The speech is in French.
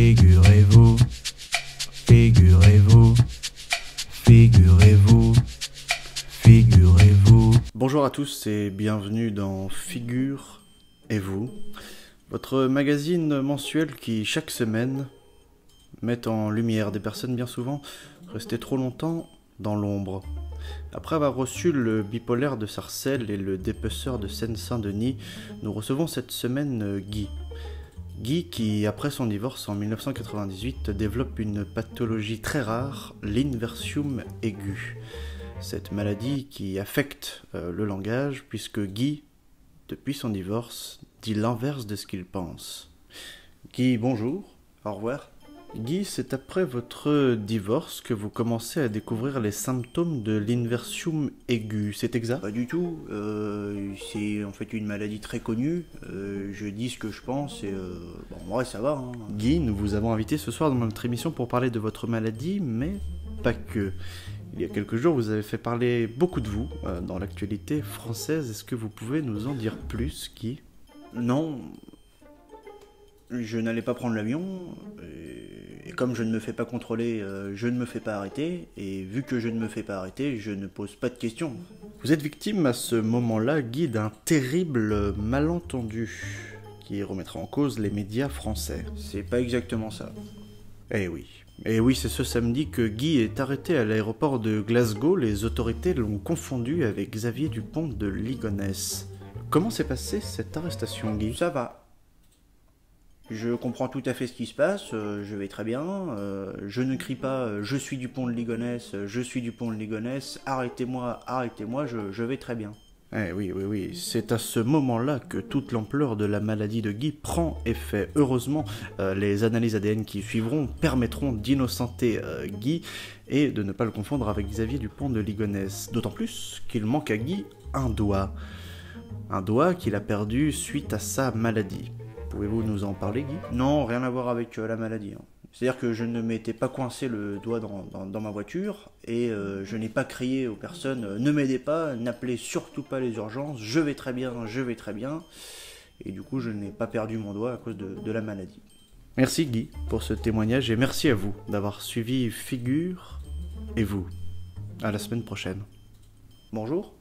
Figurez-vous, figurez-vous, figurez-vous, figurez-vous. Bonjour à tous et bienvenue dans Figurez-vous, votre magazine mensuel qui, chaque semaine, met en lumière des personnes bien souvent restées trop longtemps dans l'ombre. Après avoir reçu le bipolaire de Sarcelles et le dépeceur de Seine-Saint-Denis, nous recevons cette semaine Guy. Guy qui, après son divorce en 1998, développe une pathologie très rare, l'inversium aigu. Cette maladie qui affecte le langage puisque Guy, depuis son divorce, dit l'inverse de ce qu'il pense. Guy, bonjour, au revoir. Guy, c'est après votre divorce que vous commencez à découvrir les symptômes de l'inversium aigu, c'est exact? Pas du tout, c'est en fait une maladie très connue, je dis ce que je pense et bon, en vrai ça va. Hein. Guy, nous vous avons invité ce soir dans notre émission pour parler de votre maladie, mais pas que. Il y a quelques jours, vous avez fait parler beaucoup de vous dans l'actualité française, est-ce que vous pouvez nous en dire plus, Guy? Non, je n'allais pas prendre l'avion, et comme je ne me fais pas contrôler, je ne me fais pas arrêter, et vu que je ne me fais pas arrêter, je ne pose pas de questions. Vous êtes victime à ce moment-là, Guy, d'un terrible malentendu qui remettra en cause les médias français. C'est pas exactement ça. Eh oui. Et oui, c'est ce samedi que Guy est arrêté à l'aéroport de Glasgow. Les autorités l'ont confondu avec Xavier Dupont de Ligonnès. Comment s'est passée cette arrestation, Guy? Ça va. Je comprends tout à fait ce qui se passe, je vais très bien, je ne crie pas je suis Dupont de Ligonnès, je suis Dupont de Ligonnès, arrêtez-moi, arrêtez-moi, je vais très bien. Eh oui, c'est à ce moment-là que toute l'ampleur de la maladie de Guy prend effet. Heureusement, les analyses ADN qui suivront permettront d'innocenter Guy et de ne pas le confondre avec Xavier Dupont de Ligonnès. D'autant plus qu'il manque à Guy un doigt. Un doigt qu'il a perdu suite à sa maladie. Pouvez-vous nous en parler, Guy? Non, rien à voir avec la maladie. Hein. C'est-à-dire que je ne m'étais pas coincé le doigt dans ma voiture et je n'ai pas crié aux personnes ne m'aidez pas, n'appelez surtout pas les urgences, je vais très bien, je vais très bien. Et du coup, je n'ai pas perdu mon doigt à cause de la maladie. Merci, Guy, pour ce témoignage et merci à vous d'avoir suivi Figure et vous. À la semaine prochaine. Bonjour.